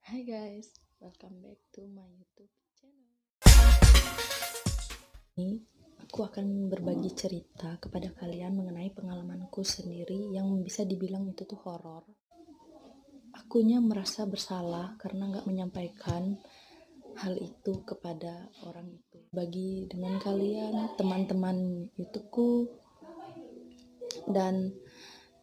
Hai guys, welcome back to my YouTube channel. Ini aku akan berbagi cerita kepada kalian mengenai pengalamanku sendiri yang bisa dibilang itu tuh horor. Akunya merasa bersalah karena nggak menyampaikan hal itu kepada orang itu. Bagi dengan kalian, teman-teman YouTubeku dan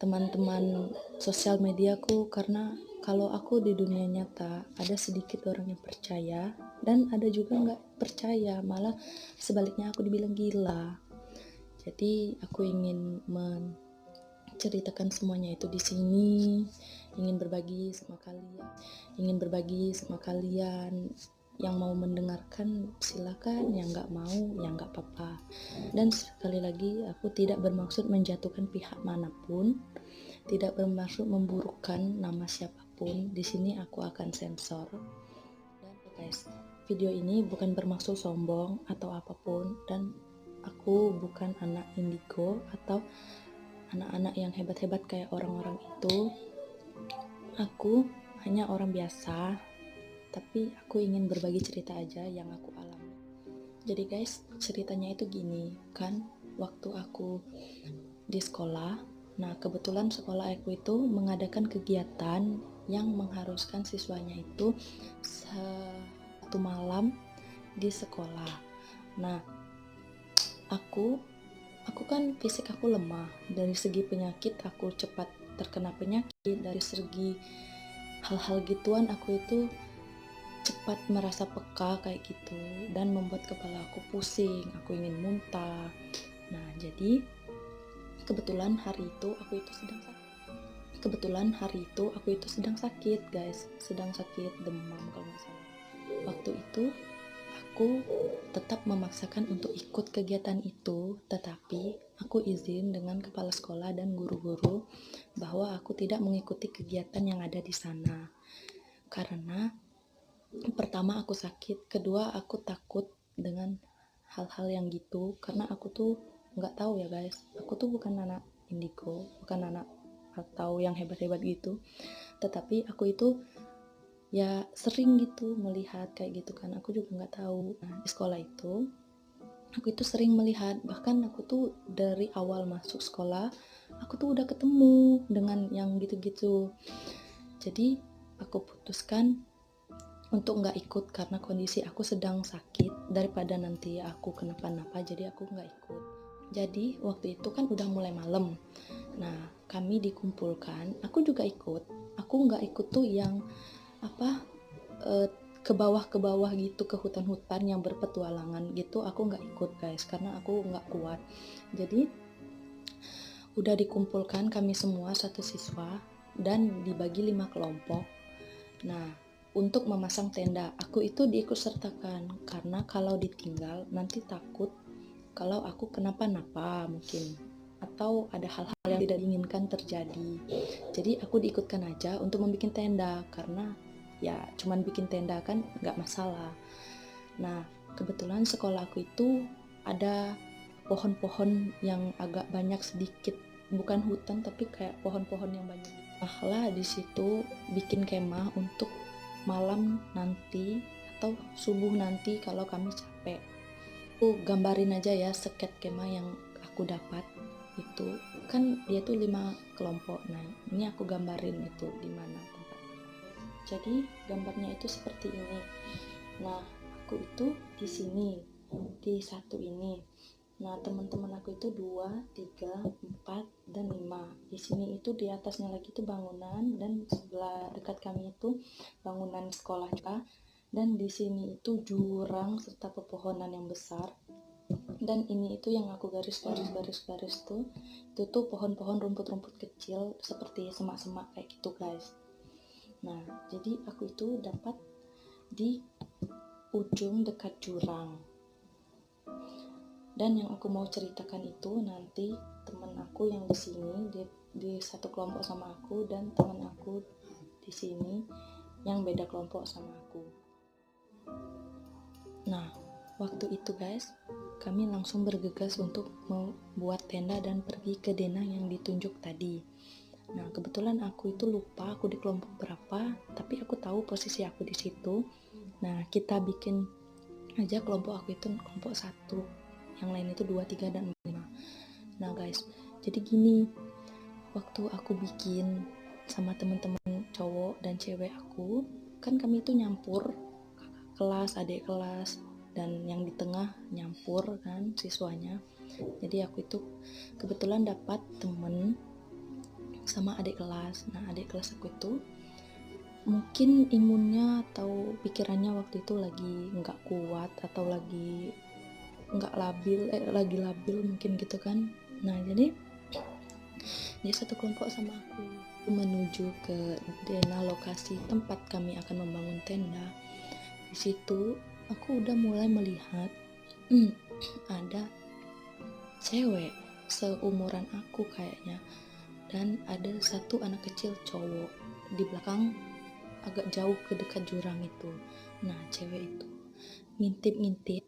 teman-teman sosial mediaku, karena kalau aku di dunia nyata ada sedikit orang yang percaya dan ada juga nggak percaya, malah sebaliknya aku dibilang gila. Jadi aku ingin menceritakan semuanya itu di sini, ingin berbagi sama kalian yang mau mendengarkan silakan, yang nggak mau ya nggak apa-apa. Dan sekali lagi, aku tidak bermaksud menjatuhkan pihak manapun, tidak bermaksud memburukkan nama siapapun. Di sini aku akan sensor. Dan guys, video ini bukan bermaksud sombong atau apapun, dan aku bukan anak indigo atau anak-anak yang hebat-hebat kayak orang-orang itu. Aku hanya orang biasa, tapi aku ingin berbagi cerita aja yang aku alami. Jadi guys, ceritanya itu gini kan, waktu aku di sekolah, nah kebetulan sekolah aku itu mengadakan kegiatan yang mengharuskan siswanya itu satu malam di sekolah. Nah, aku kan fisik aku lemah, dari segi penyakit aku cepat terkena penyakit, dari segi hal-hal gituan aku itu cepat merasa peka kayak gitu, dan membuat kepala aku pusing, aku ingin muntah. Nah, jadi kebetulan hari itu aku itu sedang sakit guys, sedang sakit demam kalau nggak salah. Waktu itu aku tetap memaksakan untuk ikut kegiatan itu, tetapi aku izin dengan kepala sekolah dan guru-guru bahwa aku tidak mengikuti kegiatan yang ada di sana. Karena pertama aku sakit, kedua aku takut dengan hal-hal yang gitu, karena aku tuh nggak tahu ya guys, aku tuh bukan anak indigo, bukan anak atau yang hebat-hebat gitu, tetapi aku itu ya sering gitu melihat kayak gitu kan, aku juga nggak tahu. Nah, di sekolah itu aku itu sering melihat, bahkan aku tuh dari awal masuk sekolah aku tuh udah ketemu dengan yang gitu-gitu. Jadi aku putuskan untuk nggak ikut karena kondisi aku sedang sakit, daripada nanti aku kenapa-napa, jadi aku nggak ikut. Jadi waktu itu kan udah mulai malam, nah kami dikumpulkan, aku juga ikut. Aku nggak ikut tuh yang apa ke bawah gitu, ke hutan-hutan yang berpetualangan gitu, aku nggak ikut guys, karena aku nggak kuat. Jadi udah dikumpulkan kami semua satu siswa dan dibagi 5 kelompok. Nah, untuk memasang tenda, aku itu diikut sertakan karena kalau ditinggal nanti takut kalau aku kenapa-napa mungkin, atau ada hal-hal yang tidak diinginkan terjadi. Jadi aku diikutkan aja untuk membuat tenda, karena ya cuman bikin tenda kan nggak masalah. Nah, kebetulan sekolah aku itu ada pohon-pohon yang agak banyak sedikit, bukan hutan tapi kayak pohon-pohon yang banyak. Nah lah di situ bikin kemah untuk malam nanti atau subuh nanti kalau kami capek. Aku gambarin aja ya sket kemah yang aku dapat itu, kan dia tuh 5 kelompok. Nah ini aku gambarin itu di mana tempat. Jadi gambarnya itu seperti ini. Nah aku itu di sini, di satu ini. Nah teman-teman aku itu 2, 3, 4, dan 5. Di sini itu di atasnya lagi itu bangunan, dan sebelah dekat kami itu bangunan sekolah juga. Dan di sini itu jurang serta pepohonan yang besar. Dan ini itu yang aku garis tuh, itu tuh pohon-pohon rumput-rumput kecil seperti semak-semak kayak gitu guys. Nah jadi aku itu dapat di ujung dekat jurang. Dan yang aku mau ceritakan itu nanti teman aku yang di sini di satu kelompok sama aku, dan teman aku di sini yang beda kelompok sama aku. Nah, waktu itu guys, kami langsung bergegas untuk membuat tenda dan pergi ke denah yang ditunjuk tadi. Nah, kebetulan aku itu lupa aku di kelompok berapa, tapi aku tahu posisi aku di situ. Nah, kita bikin aja kelompok aku itu kelompok 1, yang lain itu 2, 3, dan 5. Nah guys, jadi gini, waktu aku bikin sama teman-teman cowok dan cewek aku, kan kami itu nyampur kelas, adik kelas, dan yang di tengah nyampur kan siswanya. Jadi aku itu kebetulan dapat temen sama adik kelas. Nah, adik kelas aku itu mungkin imunnya atau pikirannya waktu itu lagi nggak kuat atau lagi nggak labil, lagi labil mungkin gitu kan. Nah, jadi dia satu kelompok sama aku menuju ke dena lokasi tempat kami akan membangun tenda. Di situ aku udah mulai melihat ada cewek seumuran aku kayaknya, dan ada satu anak kecil cowok di belakang agak jauh ke dekat jurang itu. Nah, cewek itu ngintip-ngintip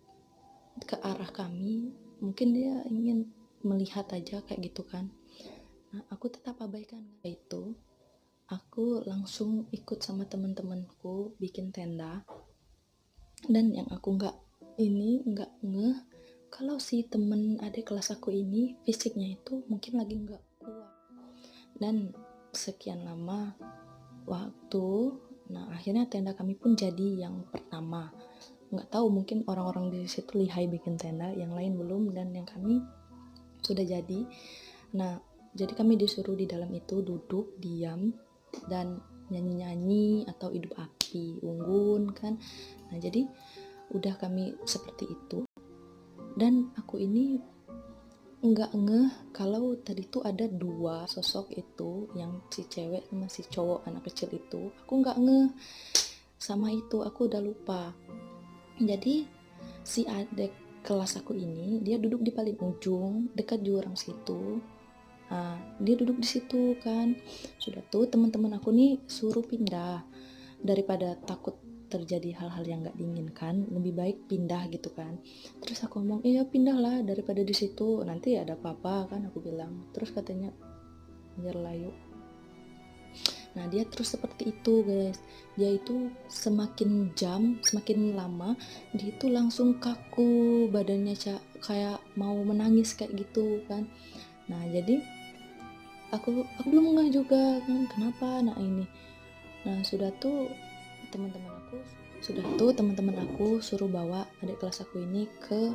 ke arah kami, mungkin dia ingin melihat aja kayak gitu kan. Nah, aku tetap abaikan itu. Aku langsung ikut sama teman-temanku bikin tenda. Dan yang aku nggak ngeh kalau si temen adik kelas aku ini fisiknya itu mungkin lagi nggak kuat. Dan sekian lama waktu, nah akhirnya tenda kami pun jadi yang pertama. Nggak tahu, mungkin orang-orang di situ lihai bikin tenda, yang lain belum, dan yang kami sudah jadi. Nah, jadi kami disuruh di dalam itu duduk diam dan nyanyi-nyanyi atau hidup api unggun kan. Nah, jadi udah kami seperti itu. Dan aku ini nggak ngeh kalau tadi tuh ada 2 sosok itu, yang si cewek sama si cowok anak kecil itu. Aku nggak ngeh sama itu, aku udah lupa. Jadi si adik kelas aku ini dia duduk di paling ujung dekat jurang situ. Nah, dia duduk di situ kan. Sudah tuh teman-teman aku nih suruh pindah, daripada takut terjadi hal-hal yang gak diinginkan, lebih baik pindah gitu kan. Terus aku ngomong, iya pindahlah daripada di situ, nanti ada apa-apa kan, aku bilang. Terus katanya, anjir layu. Nah, dia terus seperti itu guys. Dia itu semakin lama, dia itu langsung kaku badannya, kayak mau menangis kayak gitu kan. Nah, jadi aku belum ngeh juga kan kenapa. Nah, teman-teman aku suruh bawa adik kelas aku ini ke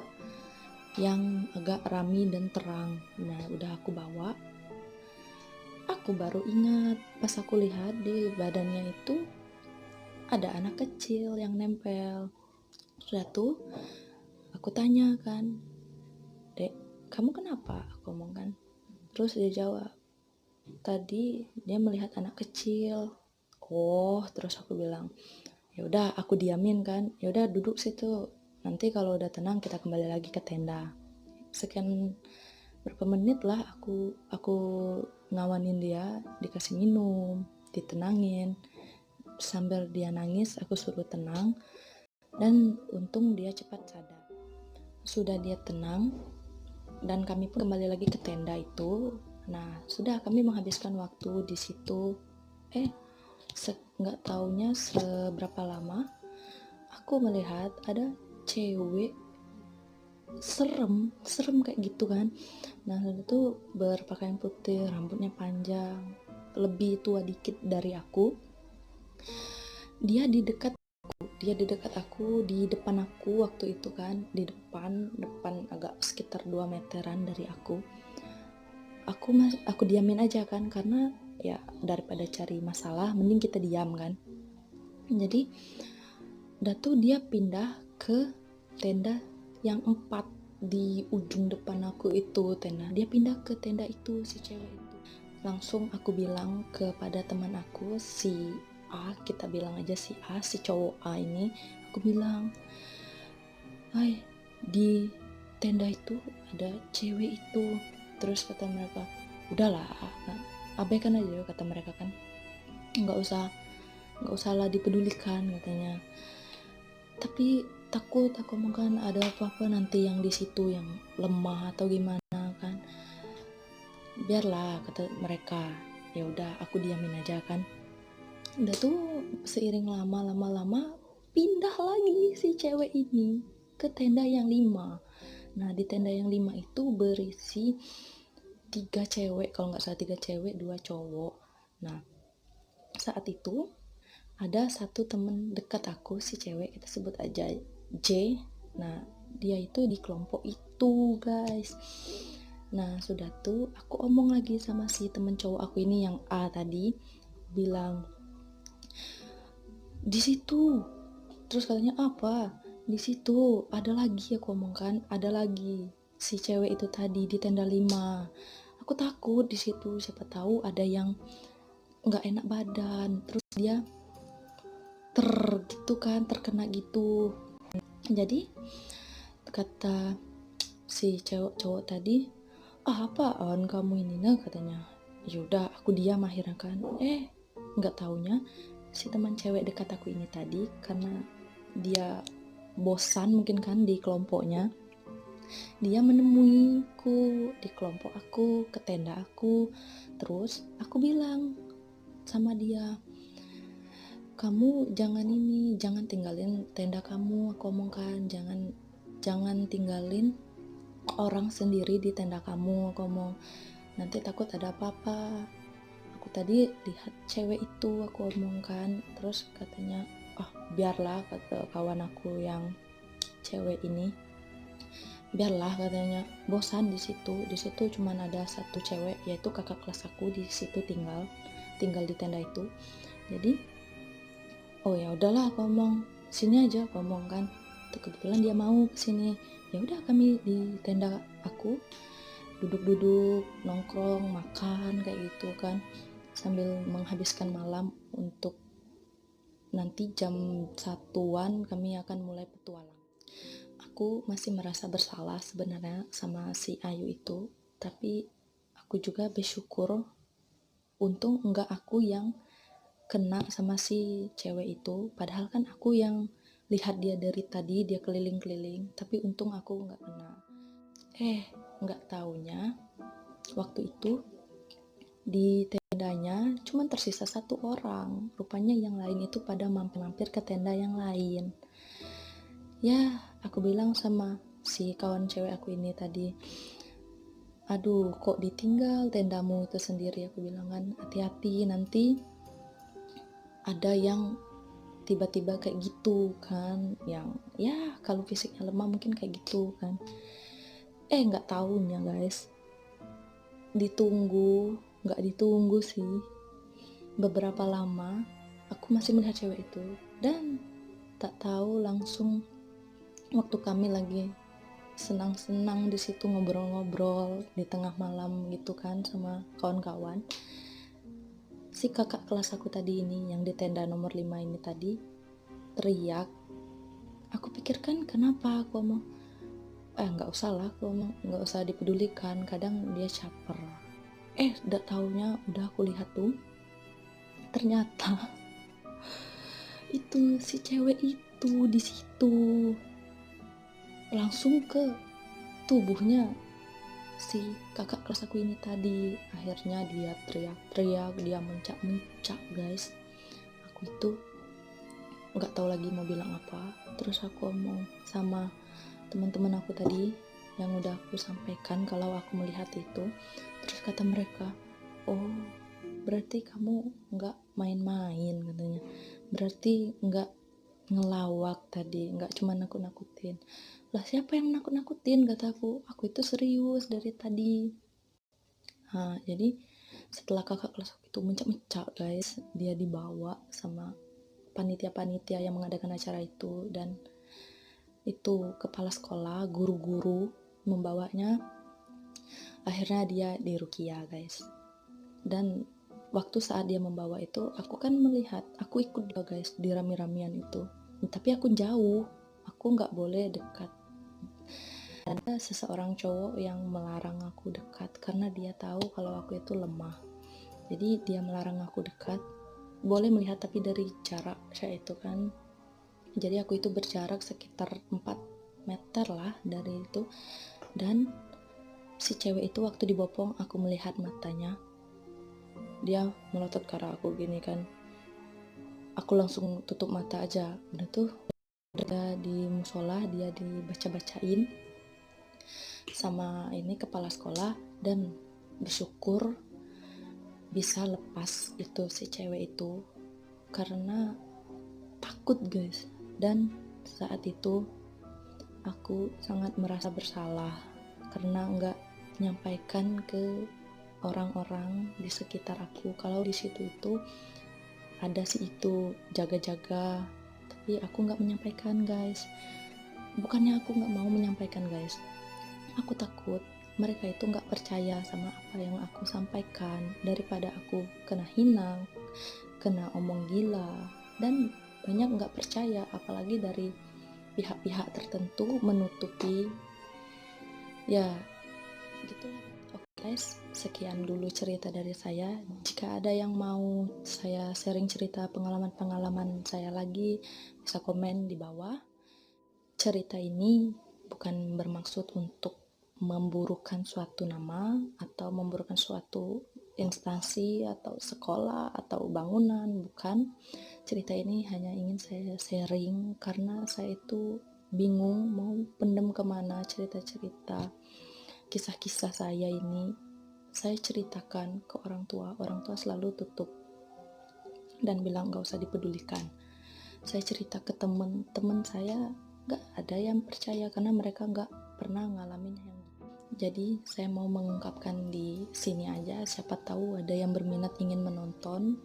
yang agak rami dan terang. Nah, udah aku bawa. Aku baru ingat pas aku lihat di badannya itu ada anak kecil yang nempel. Sudah tuh aku tanya kan, "Dek, kamu kenapa?" Aku ngomong kan. Terus dia jawab, "Tadi dia melihat anak kecil." Oh, terus aku bilang, ya udah aku diamin kan. Ya udah duduk situ. Nanti kalau udah tenang kita kembali lagi ke tenda. Sekian berapa menit lah aku ngawanin dia, dikasih minum, ditenangin. Sambil dia nangis aku suruh tenang, dan untung dia cepat sadar. Sudah dia tenang dan kami pun kembali lagi ke tenda itu. Nah, sudah kami menghabiskan waktu di situ. Nggak taunya seberapa lama aku melihat ada cewek serem kayak gitu kan. Nah, itu berpakaian putih, rambutnya panjang, lebih tua dikit dari aku. Dia di dekat aku, di depan aku waktu itu kan, di depan agak sekitar 2 meteran dari aku. Aku diamin aja kan, karena ya daripada cari masalah mending kita diam kan. Jadi udah tuh dia pindah ke tenda yang 4 di ujung depan aku itu tenda. Dia pindah ke tenda itu si cewek itu. Langsung aku bilang kepada teman aku si A, kita bilang aja si A, si cowok A ini, aku bilang, "Hai, di tenda itu ada cewek itu." Terus kata mereka, "Udahlah, abaikan aja," kata mereka kan. Nggak usah lah dipedulikan katanya. Tapi takut aku mungkin ada apa-apa nanti yang di situ yang lemah atau gimana kan. Biarlah kata mereka. ya udah aku diamin aja kan. Udah tuh seiring lama pindah lagi si cewek ini ke tenda yang 5. Nah di tenda yang 5 itu berisi 3 cewek, kalau nggak salah 3 cewek 2 cowok. Nah saat itu ada satu temen dekat aku, si cewek, kita sebut aja J. Nah dia itu di kelompok itu guys. Nah sudah tuh aku omong lagi sama si temen cowok aku ini yang A tadi, bilang di situ. Terus katanya apa? Di situ ada lagi, aku omongkan ada lagi si cewek itu tadi di tenda 5. Aku takut di situ, siapa tahu ada yang nggak enak badan, terus dia gitu kan, terkena gitu. Jadi kata si cowok tadi, apaan kamu ini nah, katanya. Yaudah aku diam akhirnya kan. Nggak taunya si teman cewek dekat aku ini tadi, karena dia bosan mungkin kan di kelompoknya, dia menemuiku di kelompok aku, ke tenda aku. Terus aku bilang sama dia, kamu jangan tinggalin tenda kamu, aku omongkan, jangan tinggalin orang sendiri di tenda kamu, aku omong, nanti takut ada apa-apa. Aku tadi lihat cewek itu, aku omongkan. Terus katanya, biarlah, kata kawan aku yang cewek ini, biarlah katanya, bosan di situ cuman ada satu cewek, yaitu kakak kelas aku, di situ tinggal di tenda itu. Jadi oh ya udahlah, aku ngomong sini aja, aku ngomong kan. Kebetulan dia mau kesini, ya udah kami di tenda aku duduk nongkrong makan kayak gitu kan, sambil menghabiskan malam untuk nanti jam 1-an kami akan mulai petualang. Aku masih merasa bersalah sebenarnya sama si Ayu itu, tapi aku juga bersyukur untung enggak aku yang kena sama si cewek itu, padahal kan aku yang lihat dia dari tadi, dia keliling-keliling, tapi untung aku nggak kena. Nggak taunya waktu itu di tendanya cuman tersisa satu orang, rupanya yang lain itu pada mampir ke tenda yang lain. Ya aku bilang sama si kawan cewek aku ini tadi, aduh kok ditinggal tendamu itu sendiri, aku bilang kan, hati-hati nanti ada yang tiba-tiba kayak gitu kan, yang ya kalau fisiknya lemah mungkin kayak gitu kan. Nggak taunya guys, nggak ditunggu sih, beberapa lama aku masih melihat cewek itu, dan tak tahu langsung waktu kami lagi senang-senang di situ ngobrol-ngobrol di tengah malam gitu kan sama kawan-kawan, si kakak kelas aku tadi ini yang di tenda nomor 5 ini tadi teriak. Aku pikirkan kenapa, aku ngomong nggak usah lah, aku ngomong nggak usah dipedulikan, kadang dia caper. Udah taunya udah aku lihat tuh, ternyata itu si cewek itu di situ langsung ke tubuhnya si kakak kelas aku ini tadi. Akhirnya dia teriak-teriak, dia mencak-mencak guys. Aku itu nggak tahu lagi mau bilang apa. Terus aku ngomong sama teman-teman aku tadi yang udah aku sampaikan kalau aku melihat itu. Terus kata mereka, oh berarti kamu nggak main-main, katanya, berarti nggak ngelawak tadi, nggak cuma nakut-nakutin. Lah siapa yang nakut-nakutin, kataku, aku itu serius dari tadi. Jadi setelah kakak kelas aku itu mencak-mencak guys, dia dibawa sama panitia-panitia yang mengadakan acara itu, dan itu kepala sekolah, guru-guru membawanya. Akhirnya dia diruqyah guys. Dan waktu saat dia membawa itu, aku kan melihat, aku ikut guys di rami-ramian itu, tapi aku jauh, aku nggak boleh dekat. Ada seseorang cowok yang melarang aku dekat karena dia tahu kalau aku itu lemah. Jadi dia melarang aku dekat, boleh melihat tapi dari jarak saya itu kan. Jadi aku itu berjarak sekitar 4 meter lah dari itu. Dan si cewek itu waktu dibopong, aku melihat matanya, dia melotot ke arah aku gini kan. Aku langsung tutup mata aja. Udah tuh dia di musola, dia dibaca-bacain sama ini kepala sekolah, dan bersyukur bisa lepas itu si cewek itu karena takut guys. Dan saat itu aku sangat merasa bersalah karena nggak menyampaikan ke orang-orang di sekitar aku kalau di situ itu ada si itu jaga-jaga, tapi aku nggak menyampaikan guys. Bukannya aku nggak mau menyampaikan guys, aku takut mereka itu nggak percaya sama apa yang aku sampaikan, daripada aku kena hina, kena omong gila, dan banyak nggak percaya, apalagi dari pihak-pihak tertentu menutupi. Ya gitulah. Oke guys, sekian dulu cerita dari saya. Jika ada yang mau saya sharing cerita pengalaman-pengalaman saya lagi, bisa komen di bawah. Cerita ini bukan bermaksud untuk memburukkan suatu nama atau memburukkan suatu instansi atau sekolah atau bangunan, bukan. Cerita ini hanya ingin saya sharing karena saya itu bingung mau pendem kemana cerita-cerita kisah-kisah saya ini. Saya ceritakan ke orang tua selalu tutup dan bilang gak usah dipedulikan. Saya cerita ke teman-teman saya, gak ada yang percaya karena mereka gak pernah ngalamin yang gitu. Jadi saya mau mengungkapkan di sini aja, siapa tahu ada yang berminat ingin menonton,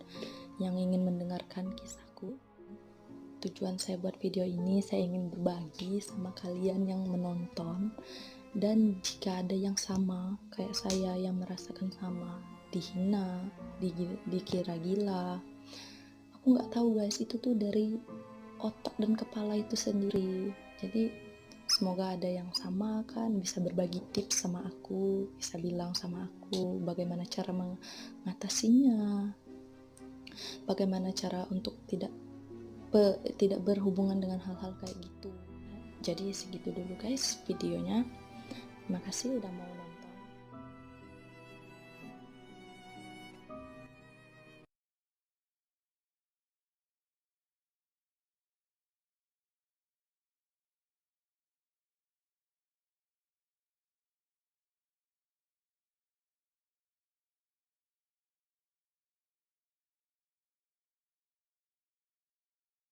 yang ingin mendengarkan kisahku. Tujuan saya buat video ini, saya ingin berbagi sama kalian yang menonton. Dan jika ada yang sama kayak saya, yang merasakan sama, dihina, dikira gila, aku nggak tahu guys, itu tuh dari otak dan kepala itu sendiri. Jadi semoga ada yang sama kan, bisa berbagi tips sama aku, bisa bilang sama aku bagaimana cara mengatasinya, bagaimana cara untuk tidak berhubungan dengan hal-hal kayak gitu. Jadi segitu dulu guys videonya. Terima kasih udah mau